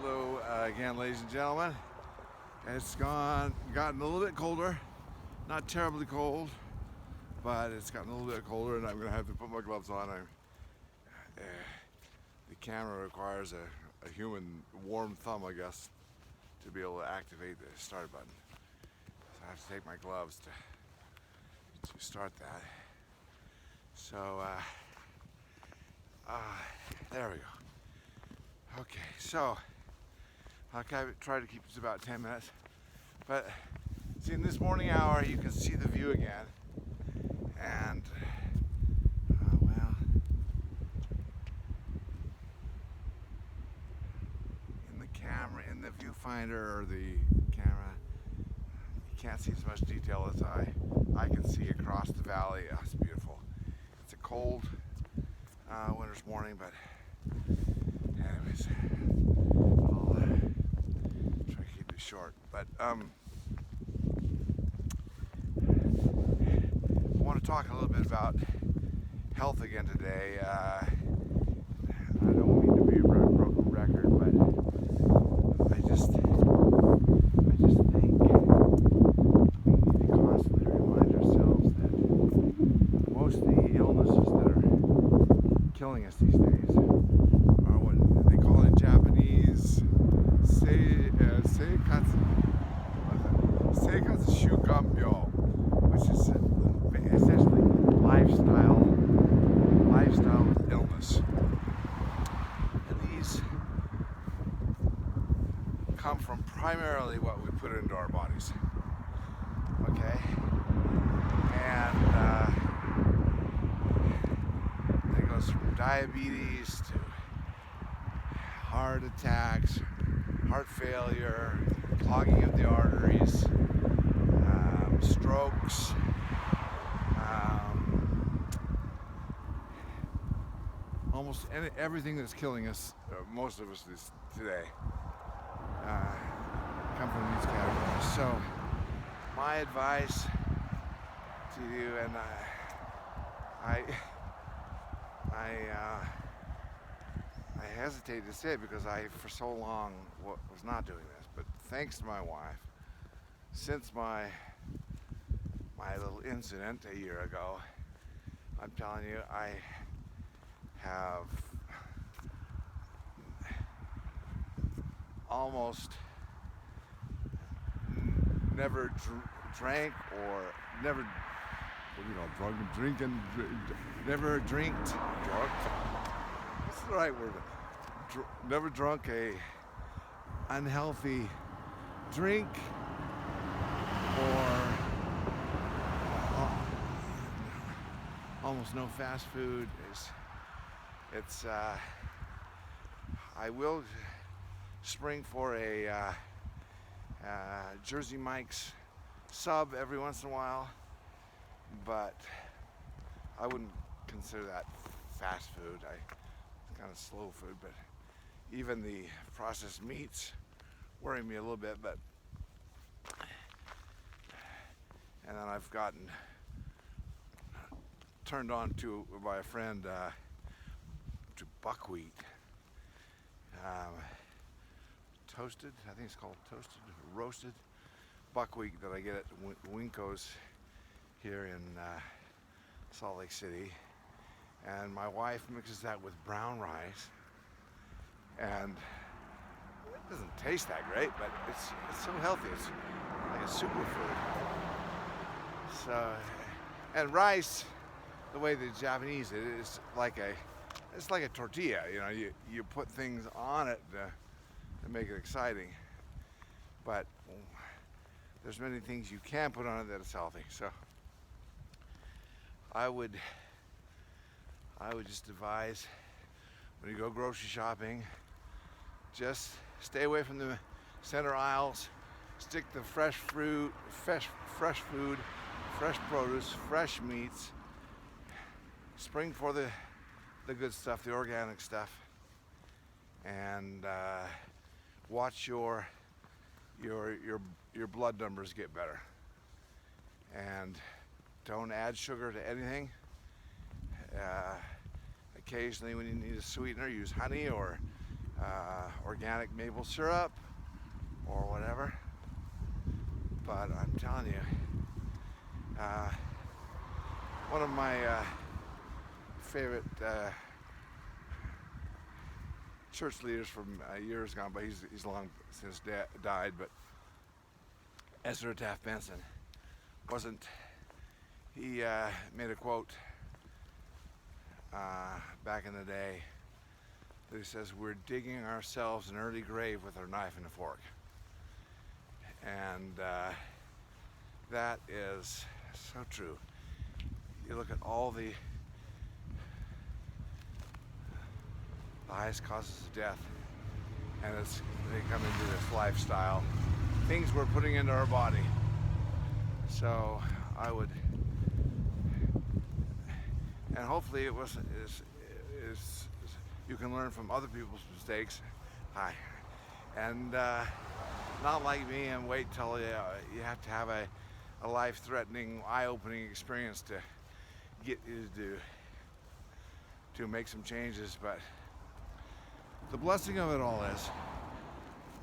Hello again, ladies and gentlemen. It's gotten a little bit colder, not terribly cold, but it's gotten a little bit colder, and I'm going to have to put my gloves on. The camera requires a human warm thumb, I guess, to be able to activate the start button. So I have to take my gloves to start that. So there we go. Okay, so I'll try to keep this about 10 minutes. But see, in this morning hour, you can see the view again. And, well, in the camera, in the viewfinder or the camera, you can't see as much detail as I can see across the valley. Oh, it's beautiful. It's a cold winter's morning, but anyways, I'll try to keep it short. But I want to talk a little bit about health again today. I don't mean to be a broken record, but I just think we need to constantly remind ourselves that most of the illnesses that are killing us these days are what they call in Japanese seikatsu shukanbyo, which is essentially lifestyle illness. And these come from primarily what we put into our bodies. Okay? And it goes from diabetes to heart attacks, heart failure, clogging of the arteries, strokes, almost everything that's killing us, most of us today, come from these categories. So my advice to you, and I hesitate to say it because I, for so long, was not doing this. But thanks to my wife, since my little incident a year ago, I'm telling you, I have almost never drank or never, never drinked, what's the right word? Never drunk a unhealthy drink or almost no fast food. It's I will spring for a Jersey Mike's sub every once in a while, but I wouldn't consider that fast food. It's kind of slow food, but even the processed meats worry me a little bit. But and then I've gotten turned on to by a friend to buckwheat, toasted. I think it's called toasted, roasted buckwheat that I get at Winko's here in Salt Lake City, and my wife mixes that with brown rice, and it doesn't taste that great, but it's so healthy. It's like a superfood. So, and rice, the way the Japanese it is it's like a tortilla. You put things on it to make it exciting, but there's many things you can put on it that is healthy. So I would just advise, when you go grocery shopping, just stay away from the center aisles. Stick to fresh fruit, fresh food, fresh produce, fresh meats. Spring for the good stuff, the organic stuff, and watch your blood numbers get better. And don't add sugar to anything. Occasionally, when you need a sweetener, use honey or organic maple syrup or whatever. But I'm telling you, one of my favorite church leaders from years gone, but he's long since died. But Ezra Taft Benson wasn't. He made a quote back in the day that he says, "We're digging ourselves an early grave with our knife and a fork," and that is so true. You look at all the highest causes of death, and they come into this lifestyle, things we're putting into our body. So I would, and hopefully it was is you can learn from other people's mistakes. Hi, and not like me and wait till you have to have a life-threatening, eye-opening experience to get you to make some changes. But the blessing of it all is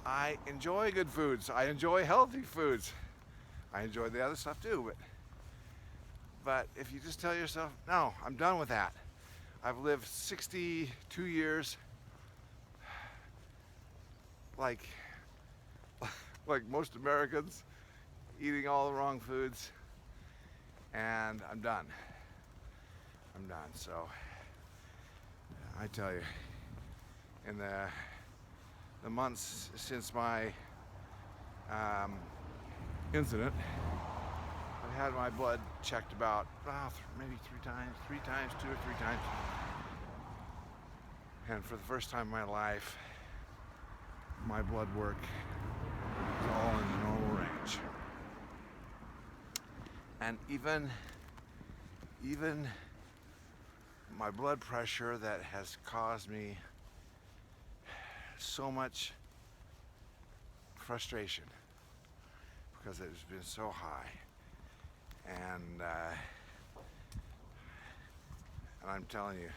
I enjoy good foods. I enjoy healthy foods. I enjoy the other stuff too, but if you just tell yourself, no, I'm done with that. I've lived 62 years like most Americans, eating all the wrong foods, and I'm done. So I tell you, in the months since my incident, I've had my blood checked about maybe two or three times, and for the first time in my life, my blood work is all in the normal range. And even my blood pressure that has caused me so much frustration because it has been so high, and I'm telling you,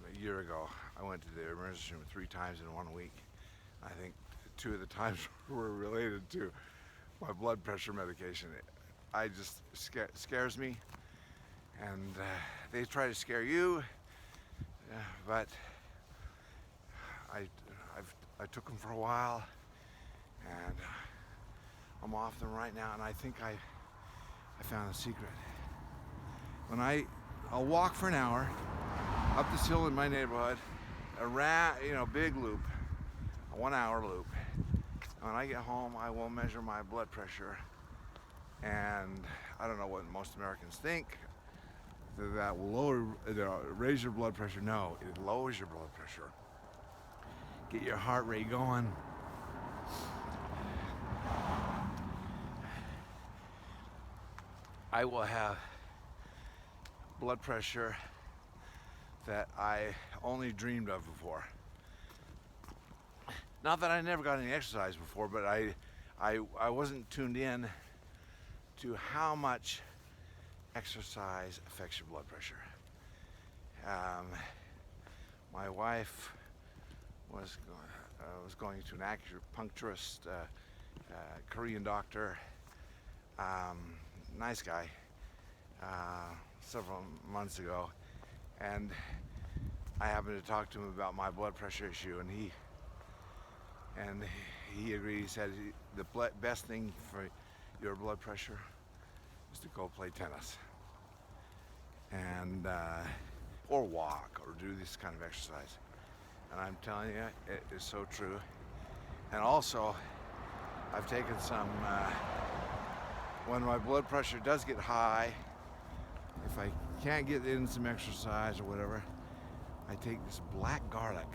a year ago I went to the emergency room 3 times in 1 week. I think 2 of the times were related to my blood pressure medication. I just scares me, and they try to scare you, but I took them for a while, and I'm off them right now. And I think I found a secret. When I'll walk for an hour up this hill in my neighborhood, around, big loop, a 1 hour loop. And when I get home, I will measure my blood pressure, and I don't know what most Americans think that will raise your blood pressure. No, it lowers your blood pressure. Get your heart rate going. I will have blood pressure that I only dreamed of before. Not that I never got any exercise before, but I wasn't tuned in to how much exercise affects your blood pressure. My wife was going to an acupuncturist, Korean doctor, nice guy, several months ago, and I happened to talk to him about my blood pressure issue, and he agreed. He said the best thing for your blood pressure is to go play tennis, and or walk, or do this kind of exercise. And I'm telling you, it is so true. And also, I've taken some, when my blood pressure does get high, if I can't get in some exercise or whatever, I take this black garlic,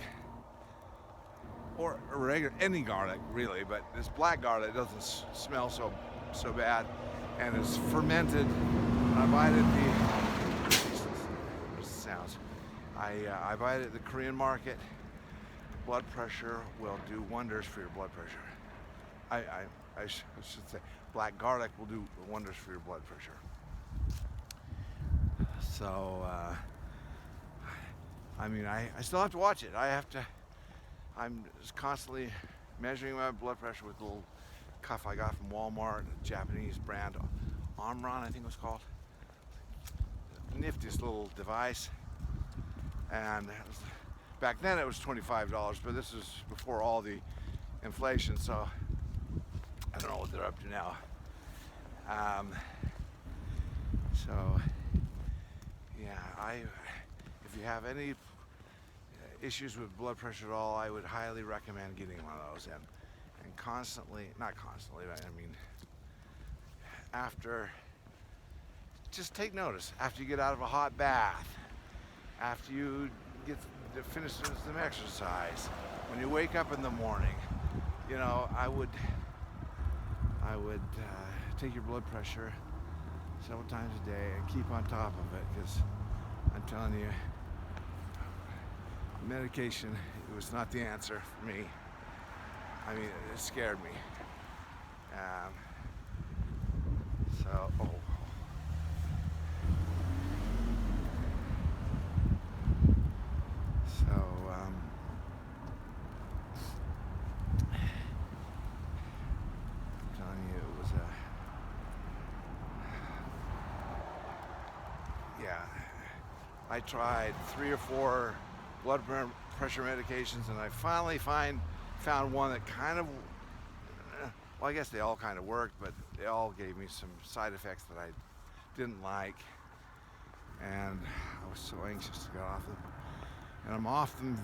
or regular, any garlic really, but this black garlic doesn't smell so bad, and it's fermented. I buy it at the sounds. I buy it at the Korean market. Blood pressure will do wonders for your blood pressure. I should say black garlic will do wonders for your blood pressure. So I still have to watch it. I have to I'm just constantly measuring my blood pressure with a little cuff I got from Walmart, a Japanese brand, Omron I think it was called. Niftiest little device. And back then it was $25, but this is before all the inflation, so I don't know what they're up to now. So yeah, if you have any issues with blood pressure at all, I would highly recommend getting one of those. And constantly, not constantly, but I mean, just take notice after you get out of a hot bath, after you finish some exercise, when you wake up in the morning, you know, I would take your blood pressure several times a day and keep on top of it, because I'm telling you, medication, it was not the answer for me. I mean, it scared me. I'm telling you, it was yeah. I tried 3 or 4 blood pressure medications, and I finally found one that kind of, well, I guess they all kind of worked, but they all gave me some side effects that I didn't like, and I was so anxious to get off them. And I'm off them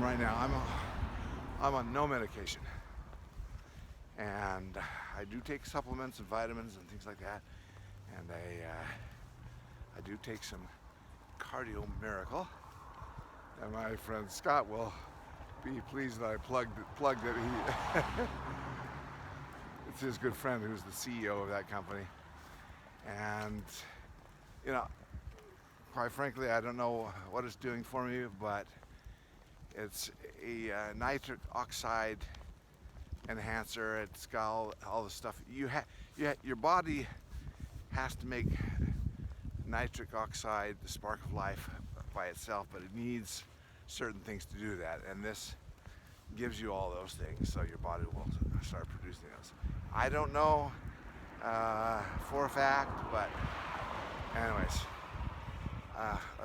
right now. I'm on no medication, and I do take supplements and vitamins and things like that, and I do take some Cardio Miracle, and my friend Scott will be pleased that I plugged it. It's his good friend who's the CEO of that company, and you know, quite frankly, I don't know what it's doing for me, but it's a nitric oxide enhancer. It's got all the stuff your body has to make nitric oxide, the spark of life, by itself, but it needs certain things to do that, and this gives you all those things, so your body will start producing those. I don't know for a fact, but anyways,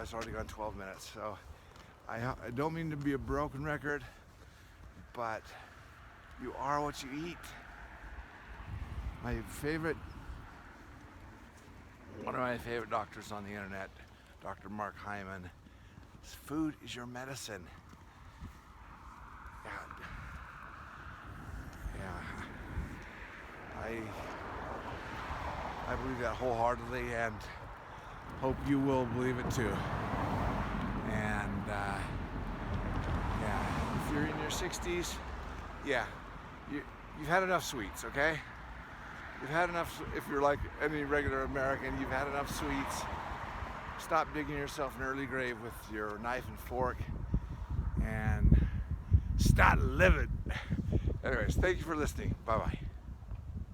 it's already gone 12 minutes, so I don't mean to be a broken record, but you are what you eat. One of my favorite doctors on the internet, Dr. Mark Hyman, says, food is your medicine. I believe that wholeheartedly, and hope you will believe it too. And if you're in your 60s, you've had enough sweets, okay? You've had enough. If you're like any regular American, you've had enough sweets. Stop digging yourself an early grave with your knife and fork, and start living. Anyways, thank you for listening. Bye-bye.